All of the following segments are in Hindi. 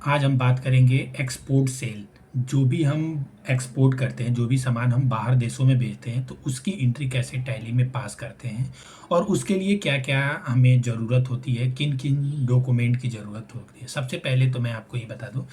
आज हम बात करेंगे एक्सपोर्ट सेल। जो भी हम एक्सपोर्ट करते हैं, जो भी सामान हम बाहर देशों में भेजते हैं, तो उसकी एंट्री कैसे टैली में पास करते हैं और उसके लिए क्या-क्या हमें ज़रूरत होती है, किन-किन डॉक्यूमेंट की ज़रूरत होती है। सबसे पहले तो मैं आपको ये बता दूँ,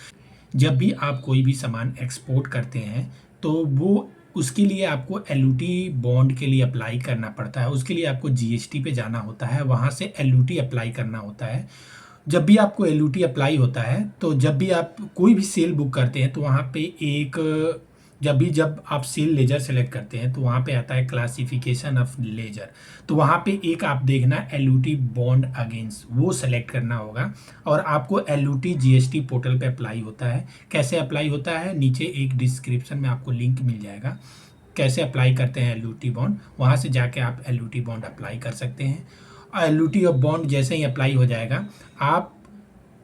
जब भी आप कोई भी सामान एक्सपोर्ट करते हैं, तो वो उसके लिए आपको एलयूटी बॉन्ड के लिए अप्लाई करना पड़ता है। उसके लिए आपको जीएसटी पे जाना होता है, वहाँ से एलयूटी अप्लाई करना होता है। जब भी आपको एलयूटी अप्लाई होता है, तो जब भी आप कोई भी सेल बुक करते हैं, तो वहाँ पे एक जब आप सेल लेजर सेलेक्ट करते हैं, तो वहाँ पे आता है क्लासिफिकेशन ऑफ लेजर। तो वहाँ पे एक आप देखना एलयूटी बॉन्ड अगेंस्ट, वो सेलेक्ट करना होगा और आपको एलयूटी जीएसटी पोर्टल पे अप्लाई होता है। कैसे अप्लाई होता है, नीचे एक डिस्क्रिप्शन में आपको लिंक मिल जाएगा, कैसे अप्लाई करते हैं एलयूटी बॉन्ड। वहाँ से जाके आप एलयूटी बॉन्ड अप्लाई कर सकते हैं। एलयूटी ऑफ बॉन्ड जैसे ही अप्लाई हो जाएगा, आप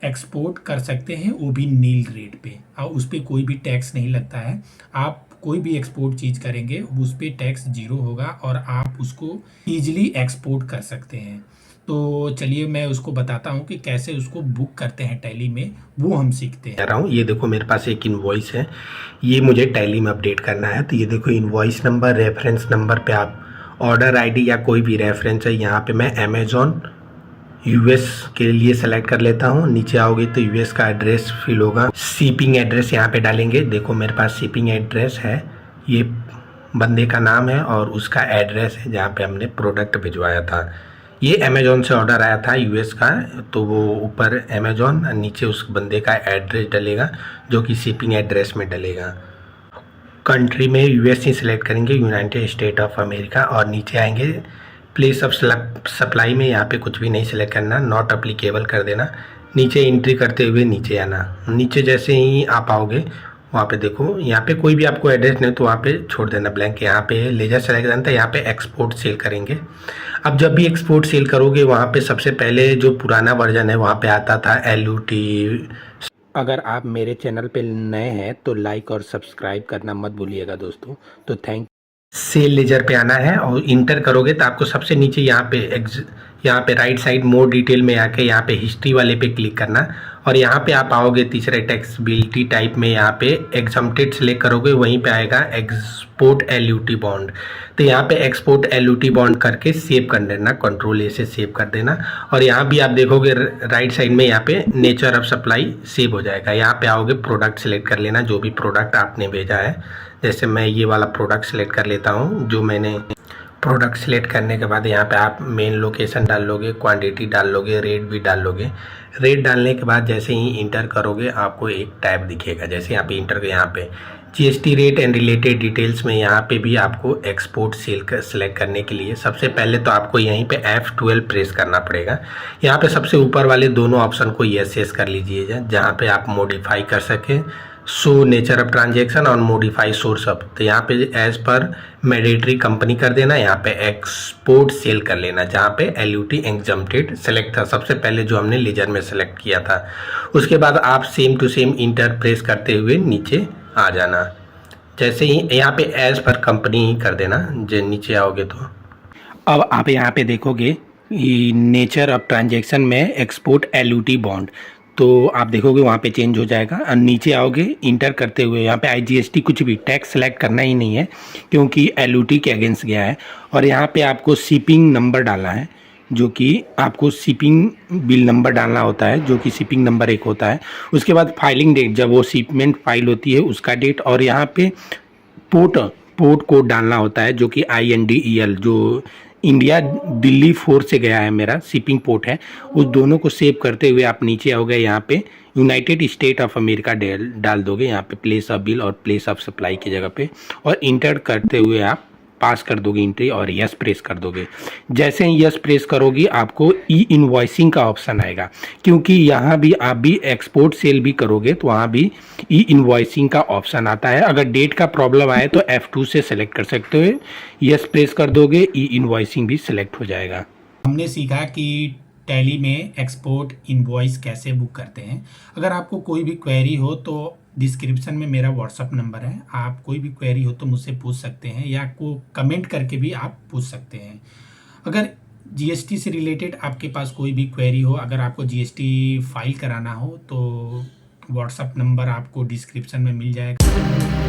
एक्सपोर्ट कर सकते हैं, वो भी नील रेट पे, और उस पर कोई भी टैक्स नहीं लगता है। आप कोई भी एक्सपोर्ट चीज़ करेंगे, उस पर टैक्स जीरो होगा और आप उसको ईजिली एक्सपोर्ट कर सकते हैं। तो चलिए मैं उसको बताता हूँ कि कैसे उसको बुक करते हैं टैली में, वो हम सीखते कह हैं। रहा हूँ। ये देखो मेरे पास एक इनवॉइस है, ये मुझे टैली में अपडेट करना है। तो ये देखो इनवॉइस नंबर, रेफरेंस नंबर पे आप ऑर्डर आईडी या कोई भी रेफरेंस है, यहाँ पे मैं अमेजोन यूएस के लिए सेलेक्ट कर लेता हूँ। नीचे आओगे तो यूएस का एड्रेस फिल होगा, शिपिंग एड्रेस यहाँ पे डालेंगे। देखो मेरे पास शिपिंग एड्रेस है, ये बंदे का नाम है और उसका एड्रेस है जहाँ पे हमने प्रोडक्ट भिजवाया था। ये अमेजोन से ऑर्डर आया था यूएस का, तो वो ऊपर अमेजोन, नीचे उस बंदे का एड्रेस डलेगा जो कि शिपिंग एड्रेस में डलेगा। कंट्री में यूएस ही सिलेक्ट करेंगे, यूनाइटेड स्टेट ऑफ अमेरिका, और नीचे आएंगे प्लेस ऑफ सप्लाई में यहाँ पे कुछ भी नहीं सिलेक्ट करना, नॉट अप्लीकेबल कर देना। नीचे एंट्री करते हुए नीचे आना। नीचे जैसे ही आप आओगे वहाँ पे देखो, यहाँ पे कोई भी आपको एड्रेस नहीं तो वहाँ पे छोड़ देना ब्लैंक। यहाँ पे लेजर सेलेक्ट करना था, यहाँ पे एक्सपोर्ट सेल करेंगे। अब जब भी एक्सपोर्ट सेल करोगे, वहाँ पे सबसे पहले जो पुराना वर्जन है वहाँ पे आता था एलयूटी। अगर आप मेरे चैनल पे नए हैं तो लाइक और सब्सक्राइब करना मत भूलिएगा दोस्तों। तो थैंक सेल लेजर पे आना है और इंटर करोगे तो आपको सबसे नीचे यहाँ पे राइट साइड मोर डिटेल में आके यहाँ पे हिस्ट्री वाले पे क्लिक करना, और यहाँ पे आप आओगे तीसरे टैक्सेबिलिटी टाइप में, यहाँ पे एग्जम्प्टेड सेलेक्ट करोगे, वहीं पे आएगा एक्सपोर्ट एलयूटी बॉन्ड। तो यहाँ पे एक्सपोर्ट एलयूटी बॉन्ड करके सेव कर देना, कंट्रोल ए से सेव कर देना। और यहाँ भी आप देखोगे राइट साइड में यहाँ पे नेचर ऑफ सप्लाई सेव हो जाएगा। यहाँ पे आओगे प्रोडक्ट सेलेक्ट कर लेना, जो भी प्रोडक्ट आपने भेजा है। जैसे मैं ये वाला प्रोडक्ट सेलेक्ट कर लेता हूँ जो मैंने। प्रोडक्ट सेलेक्ट करने के बाद यहाँ पे आप मेन लोकेशन डाल लोगे, क्वांटिटी डाल लोगे, रेट भी डाल लोगे। रेट डालने के बाद जैसे ही इंटर करोगे आपको एक टैब दिखेगा। जैसे यहाँ पे इंटर, यहाँ पे GST rate and related details में यहाँ पे भी आपको एक्सपोर्ट सेल सेलेक्ट करने के लिए सबसे पहले तो आपको यहीं पे F12 प्रेस करना पड़ेगा। यहाँ पे सबसे ऊपर वाले दोनों ऑप्शन को यस यस कर लीजिए, जहाँ पे आप मॉडिफाई कर सकें, शो नेचर ऑफ ट्रांजेक्शन और मॉडिफाई सोर्स ऑफ। तो यहाँ पे एज पर मैंडेटरी कंपनी कर देना, यहाँ पे एक्सपोर्ट सेल कर लेना, जहाँ पे एलयूटी एग्जम्प्टेड सेलेक्ट था सबसे पहले जो हमने लेजर में सेलेक्ट किया था। उसके बाद आप same to same enter press करते हुए नीचे आ जाना। जैसे ही यहाँ पे एज पर कंपनी ही कर देना, जो नीचे आओगे तो अब आप यहाँ पे देखोगे नेचर ऑफ ट्रांजेक्शन में एक्सपोर्ट एलयूटी बॉन्ड, तो आप देखोगे वहाँ पे चेंज हो जाएगा। और नीचे आओगे इंटर करते हुए यहाँ पे आईजीएसटी कुछ भी टैक्स सेलेक्ट करना ही नहीं है क्योंकि एलयूटी के अगेंस्ट गया है। और यहाँ पे आपको शिपिंग नंबर डालना है, जो कि आपको शिपिंग बिल नंबर डालना होता है, जो कि शिपिंग नंबर एक होता है। उसके बाद फाइलिंग डेट, जब वो शिपमेंट फाइल होती है उसका डेट, और यहाँ पे पोर्ट पोर्ट कोड डालना होता है, जो कि INDEL, जो इंडिया दिल्ली 4 से गया है, मेरा शिपिंग पोर्ट है। उस दोनों को सेव करते हुए आप नीचे आओगे, यहाँ पे यूनाइटेड स्टेट ऑफ अमेरिका डाल दोगे, यहाँ पे प्लेस ऑफ बिल और प्लेस ऑफ सप्लाई की जगह पे, और इंटर करते हुए आप पास कर दोगे एंट्री और यस प्रेस कर दोगे। जैसे ही यस प्रेस करोगी आपको ई इनवॉइसिंग का ऑप्शन आएगा, क्योंकि यहाँ भी आप भी एक्सपोर्ट सेल भी करोगे तो वहाँ भी ई इनवॉइसिंग का ऑप्शन आता है। अगर डेट का प्रॉब्लम आए तो F2 से सेलेक्ट कर सकते हो, यस प्रेस कर दोगे, ई इनवॉइसिंग भी सिलेक्ट हो जाएगा। हमने सीखा कि टैली में एक्सपोर्ट इनवॉइस कैसे बुक करते हैं। अगर आपको कोई भी क्वेरी हो तो डिस्क्रिप्शन में मेरा व्हाट्सअप नंबर है, आप कोई भी क्वेरी हो तो मुझसे पूछ सकते हैं, या को कमेंट करके भी आप पूछ सकते हैं। अगर जीएसटी से रिलेटेड आपके पास कोई भी क्वेरी हो, अगर आपको जीएसटी फाइल कराना हो, तो व्हाट्सएप नंबर आपको डिस्क्रिप्शन में मिल जाएगा।